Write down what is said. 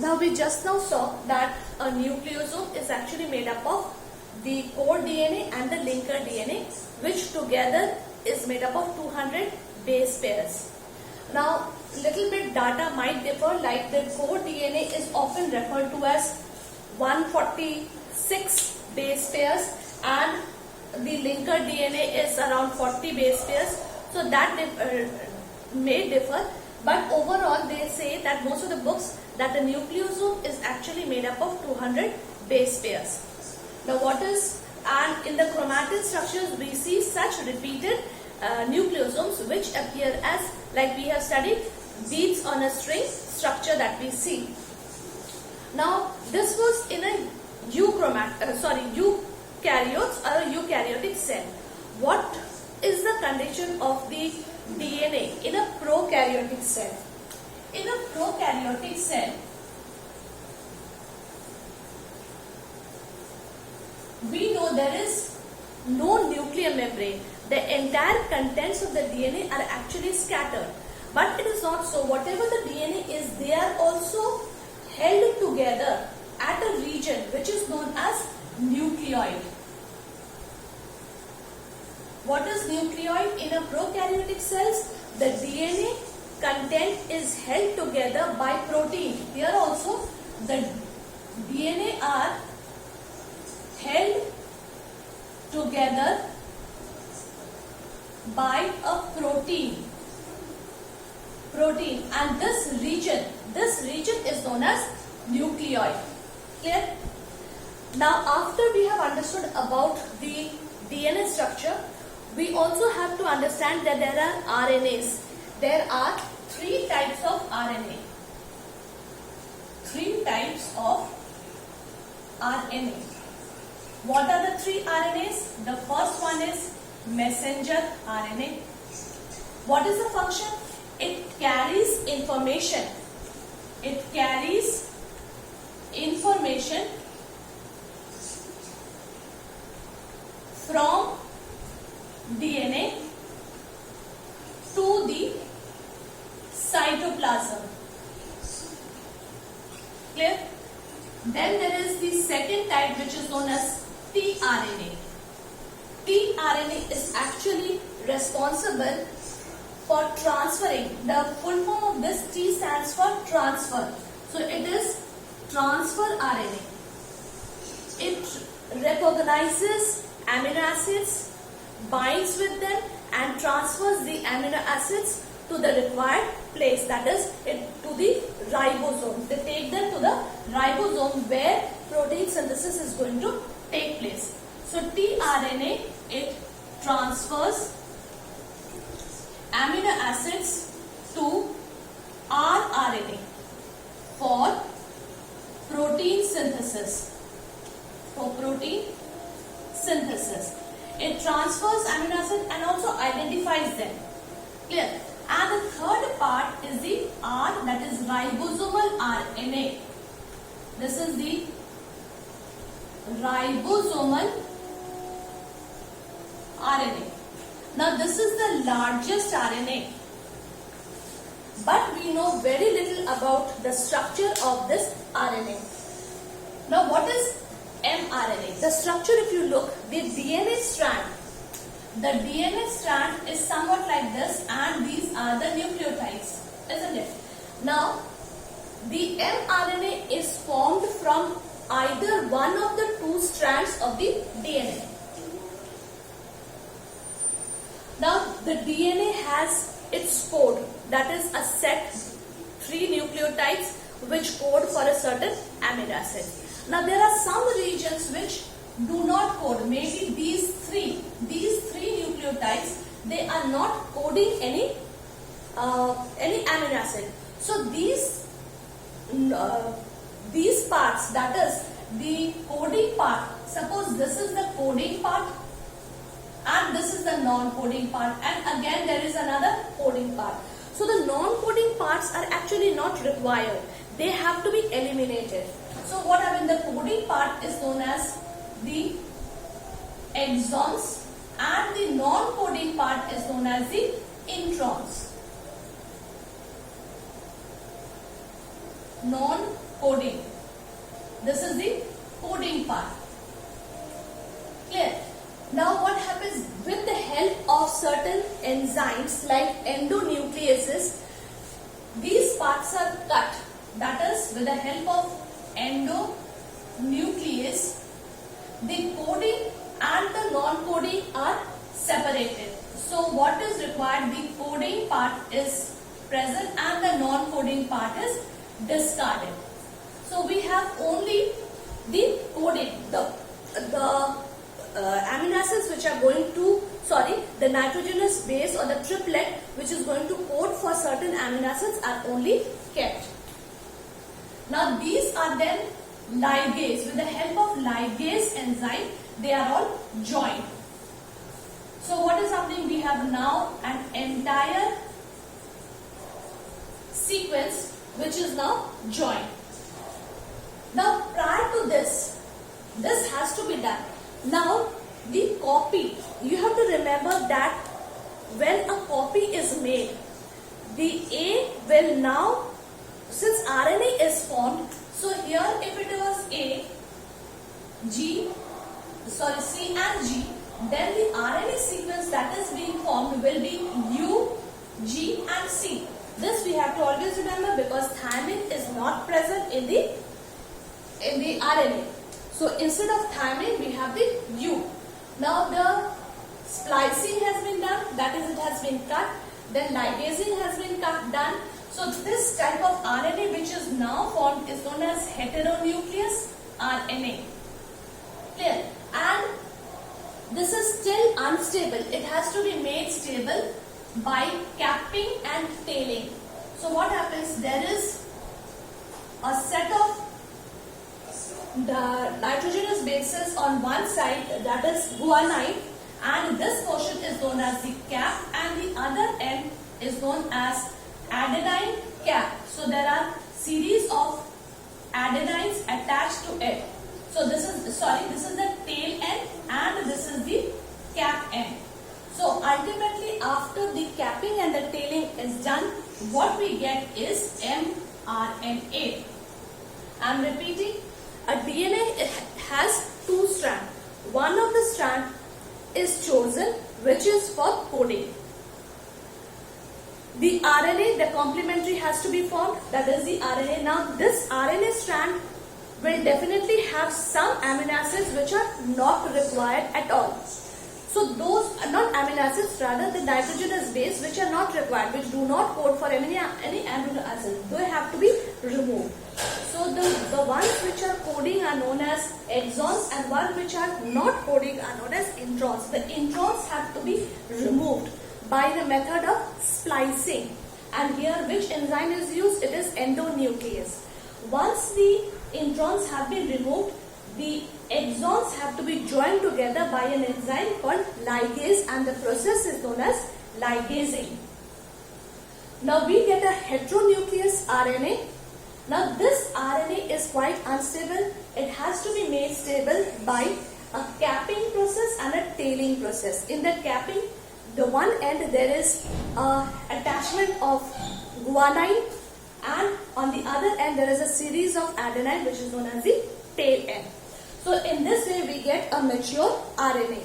Now we just now saw that a nucleosome is actually made up of the core DNA and the linker DNA, which together is made up of 200 base pairs. Now little bit data might differ, like the core DNA is often referred to as 146 base pairs and the linker DNA is around 40 base pairs. So that may differ, but overall they say that most of the books that the nucleosome is actually made up of 200 base pairs. Now and in the chromatin structures we see such repeated nucleosomes which appear as, like we have studied, beads on a string structure that we see. Now this was in a eukaryotes or a eukaryotic cell. What is the condition of the DNA in a prokaryotic cell? In a prokaryotic cell, we know there is no nuclear membrane. The entire contents of the DNA are actually scattered. But it is not so. Whatever the DNA is, they are also held together at a region which is known as nucleoid. What is nucleoid? In a prokaryotic cells, the DNA content is held together by protein. Here also the DNA are held together by a protein, and this region is known as nucleoid. Clear? Now after we have understood about the DNA structure, we also have to understand that there are RNAs. There are 3 types of RNA. 3 types of RNA. What are the 3 RNAs? The first one is messenger RNA. What is the function? It carries information. It carries information from DNA to the cytoplasm. Clear? Then there is the second type which is known as tRNA. tRNA is actually responsible for transferring. The full form of this T stands for transfer. So it is transfer RNA. It recognizes amino acids, binds with them and transfers the amino acids to the required place, that is to the ribosome. They take them to the ribosome where protein synthesis is going to take place. So tRNA, it transfers amino acids to rRNA for protein synthesis. It transfers amino acids and also identifies them. Clear? And the third part is the R, that is ribosomal RNA. This is the ribosomal RNA. Now this is the largest RNA, but we know very little about the structure of this RNA. Now what is mRNA? The structure, if you look, the DNA strand is somewhat like this, and these are the nucleotides, isn't it? Now the mRNA is formed from either one of the 2 strands of the DNA. Now the DNA has its code, that is a set 3 nucleotides which code for a certain amino acid. Now there are some regions which do not code. Maybe these three nucleotides, they are not coding any amino acid. So these parts, that is the coding part, suppose this is the coding part and this is the non-coding part, and again there is another coding part. So the non-coding parts are actually not required. They have to be eliminated. So what happened? The coding part is known as the exons and the non-coding part is known as the introns. non-coding. This is the coding part. Clear? Now what happens with the help of certain enzymes like endonucleases, these parts are cut. That is, with the help of endonuclease, the coding and the non-coding are separated. So what is required? The coding part is present and the non-coding part is discarded. So we have only the coding, the amino acids which are going to, the nitrogenous base or the triplet which is going to code for certain amino acids are only kept. Now these are then ligase. With the help of ligase enzyme, they are all joined. So what is happening? We have now an entire sequence which is now joined. Now prior to this has to be done. Now the copy, you have to remember that when a copy is made, the A will now, since RNA is formed, so here if it was C and G, then the RNA sequence that is being formed will be U, G and C. This we have to always remember because thymine is not present in the RNA. So instead of thymine we have the U. Now the splicing has been done, that is it has been cut, then ligasing has been done. So this type of RNA which is now formed is known as heteronucleus RNA. Clear? And this is still unstable. It has to be made stable by capping and tailing. So what happens? There is a set of the nitrogenous bases on one side, that is guanine, and this portion is known as the cap and the other end is known as adenine cap. So there are series of adenines attached to it. So this is the tail end and this is the cap end. So ultimately after the capping and the tailing is done, what we get is mRNA. I am repeating, a DNA has two strands. One of the strands is chosen which is for coding. The RNA, the complementary has to be formed, that is the RNA. Now this RNA strand will definitely have some amino acids which are not required at all. So those are not amino acids, rather the nitrogenous base which are not required, which do not code for any amino acids, they have to be removed. So the ones which are coding are known as exons and ones which are not coding are known as introns. The introns have to be removed by the method of splicing, and here which enzyme is used? It is endonuclease. Once the introns have been removed, the exons have to be joined together by an enzyme called ligase, and the process is known as ligasing. Now we get a heteronucleus RNA. Now this RNA is quite unstable. It has to be made stable by a capping process and a tailing process. In the capping, the one end there is attachment of guanine, and on the other end there is a series of adenine which is known as the tail end. So in this way we get a mature RNA.